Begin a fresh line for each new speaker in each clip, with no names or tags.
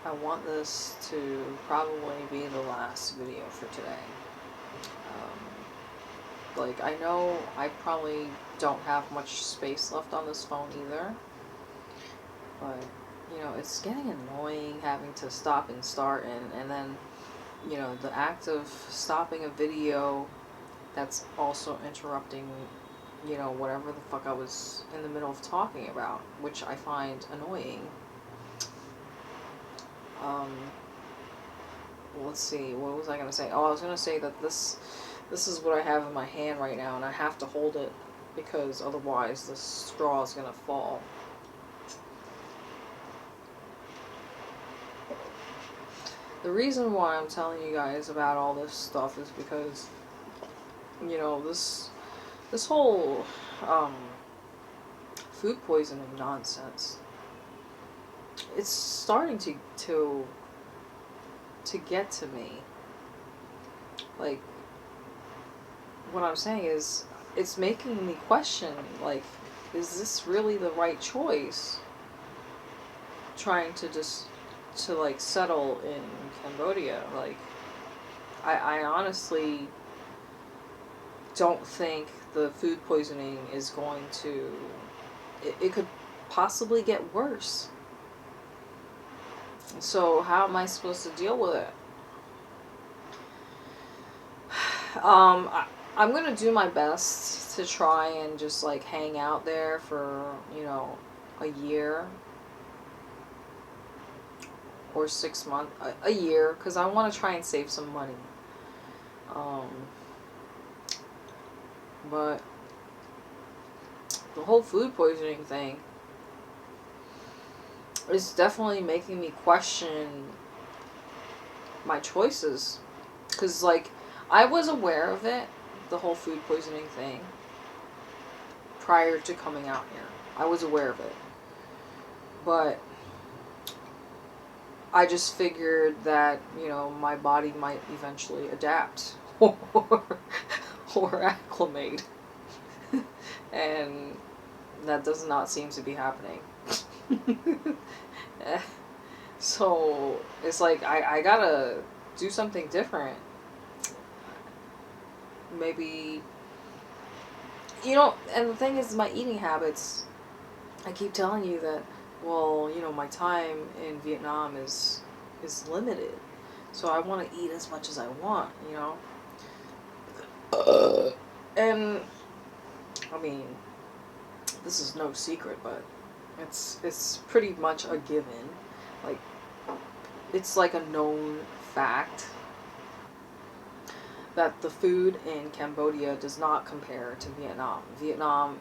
I want this to probably be the last video for today. Like, I know I probably don't have much space left on this phone either, but, you know, it's getting annoying having to stop and start, and then, you know, the act of stopping a video that's also interrupting, you know, whatever the fuck I was in the middle of talking about, which I find annoying. Let's see, what was I going to say? Oh, I was going to say that this is what I have in my hand right now, and I have to hold it because otherwise the straw is going to fall. The reason why I'm telling you guys about all this stuff is because, you know, this whole food poisoning nonsense, it's starting to get to me. Like, what I'm saying is, it's making me question, like, is this really the right choice? Trying to like, settle in Cambodia. Like, I honestly don't think the food poisoning is going to, it could possibly get worse. So how am I supposed to deal with it? I'm going to do my best to try and just, like, hang out there for, you know, a year or 6 months, a year, because I want to try and save some money. But the whole food poisoning thing is definitely making me question my choices. Because, like, I was aware of it, the whole food poisoning thing, prior to coming out here. I was aware of it. But I just figured that, you know, my body might eventually adapt or acclimate. And that does not seem to be happening. So it's like I gotta do something different. Maybe, you know, and the thing is, my eating habits, I keep telling you that, well, you know, my time in Vietnam is limited. So I want to eat as much as I want, you know. And I mean, this is no secret, but it's pretty much a given. Like, it's like a known fact that the food in Cambodia does not compare to Vietnam. Vietnam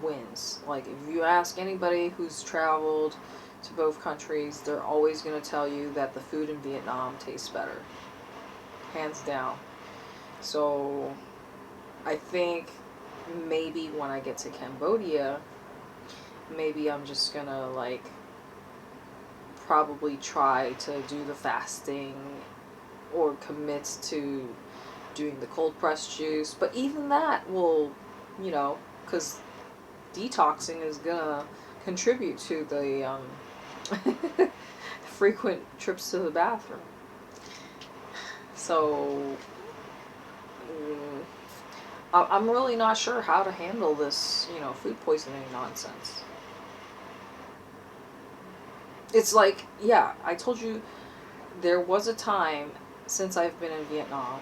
wins. Like, if you ask anybody who's traveled to both countries, they're always going to tell you that the food in Vietnam tastes better. Hands down. So, I think maybe when I get to Cambodia, maybe I'm just going to, like, probably try to do the fasting or commit to doing the cold pressed juice. But even that will, you know, because detoxing is gonna contribute to the frequent trips to the bathroom. So I'm really not sure how to handle this, you know, food poisoning nonsense. It's like, yeah, I told you there was a time since I've been in Vietnam,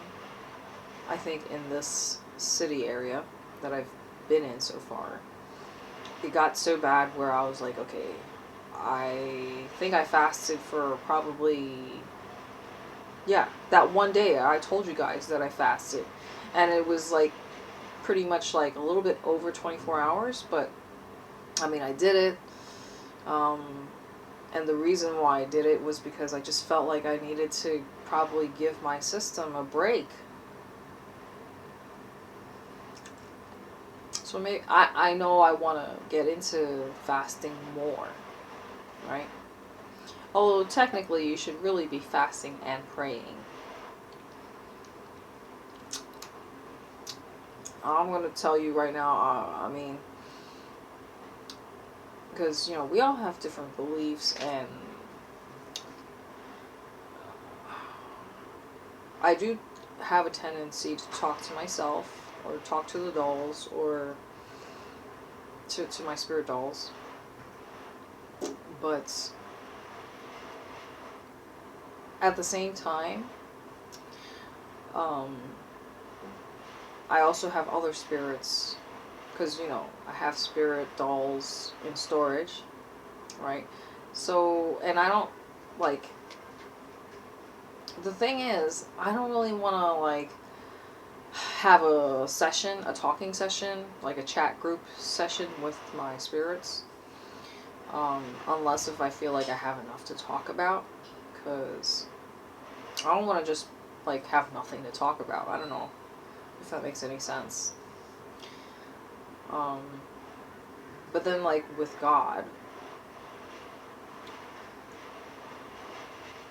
I think in this city area that I've been in so far, it got so bad where I was like, okay, I think I fasted for probably, yeah, that one day I told you guys that I fasted. And it was like pretty much like a little bit over 24 hours, but I mean, I did it. And the reason why I did it was because I just felt like I needed to probably give my system a break. So maybe I know I want to get into fasting more, right? Although technically you should really be fasting and praying. I'm going to tell you right now, I mean, because, you know, we all have different beliefs, and I do have a tendency to talk to myself, or talk to the dolls, or to my spirit dolls. But at the same time, um, I also have other spirits, because, I have spirit dolls in storage, right? So, and I don't, like, the thing is, I don't really want to, like, have a session, a talking session, like a chat group session with my spirits, unless if I feel like I have enough to talk about, because I don't want to just, like, have nothing to talk about. I don't know if that makes any sense. But then, like, with God,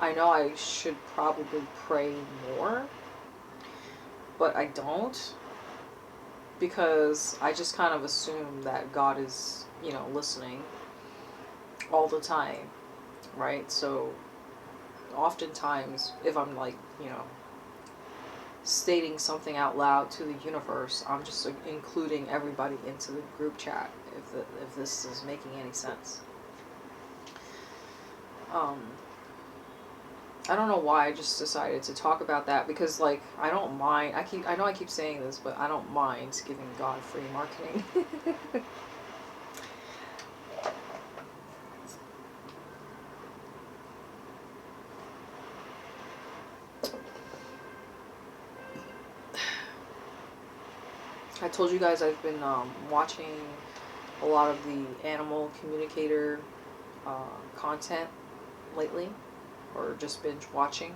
I know I should probably pray more, but I don't, because I just kind of assume that God is, listening all the time, right? So oftentimes, if I'm, like, stating something out loud to the universe, I'm just, like, including everybody into the group chat, if this is making any sense. I don't know why I just decided to talk about that, because, like, I don't mind. I know I keep saying this, but I don't mind giving God free marketing. I told you guys I've been watching a lot of the animal communicator content lately, or just binge watching.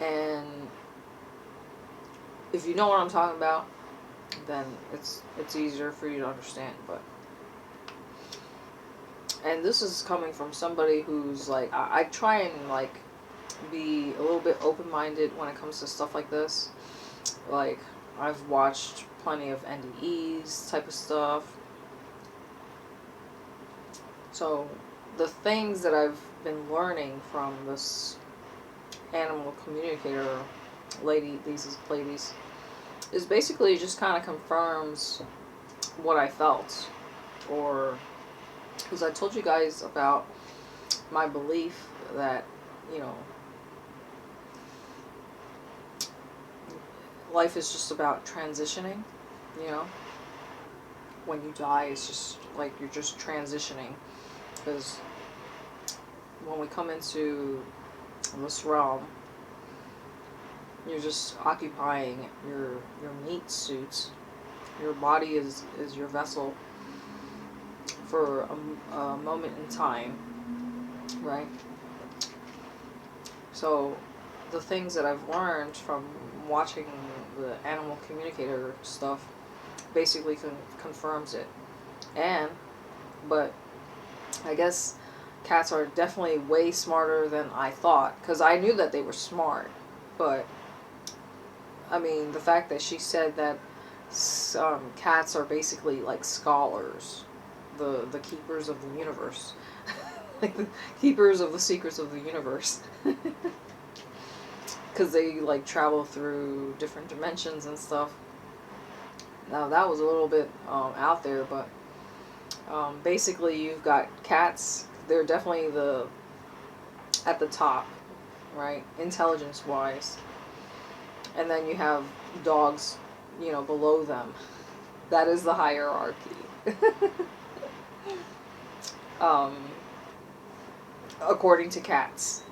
And if you know what I'm talking about, then it's easier for you to understand. And this is coming from somebody who's, like, I try and, like, be a little bit open-minded when it comes to stuff like this. Like, I've watched plenty of NDEs type of stuff. So the things that I've been learning from this animal communicator these ladies, is basically just kind of confirms what I felt. Or, because I told you guys about my belief that, life is just about transitioning, when you die, it's just like you're just transitioning, because when we come into this realm, you're just occupying your meat suits. Your body is your vessel for a moment in time, right? So the things that I've learned from watching the animal communicator stuff basically confirms it. But I guess cats are definitely way smarter than I thought, because I knew that they were smart, but I mean, the fact that she said that some cats are basically like scholars, the keepers of the universe, like the keepers of the secrets of the universe, because they, like, travel through different dimensions and stuff. Now that was a little bit out there, but basically you've got cats. They're definitely at the top, right, intelligence wise. And then you have dogs, below them. That is the hierarchy. According to cats.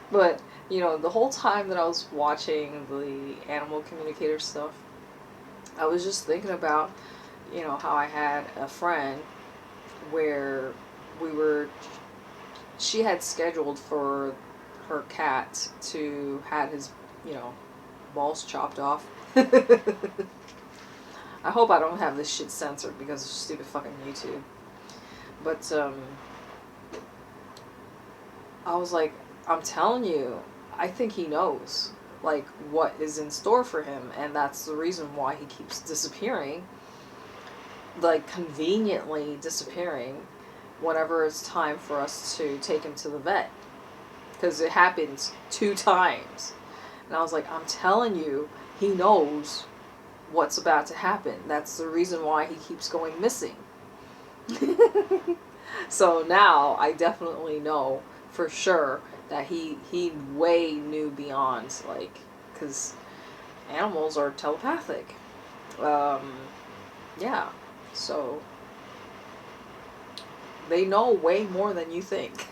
But, the whole time that I was watching the animal communicator stuff, I was just thinking about, how I had a friend where she had scheduled for her cat to have his, balls chopped off. I hope I don't have this shit censored because of stupid fucking YouTube. But, I was like, I'm telling you, I think he knows, like, what is in store for him, and that's the reason why he keeps disappearing, like, conveniently disappearing whenever it's time for us to take him to the vet. because it happens 2 times. And I was like, I'm telling you, he knows what's about to happen. That's the reason why he keeps going missing. So now I definitely know for sure that he way knew beyond, like, because animals are telepathic. Yeah, so they know way more than you think.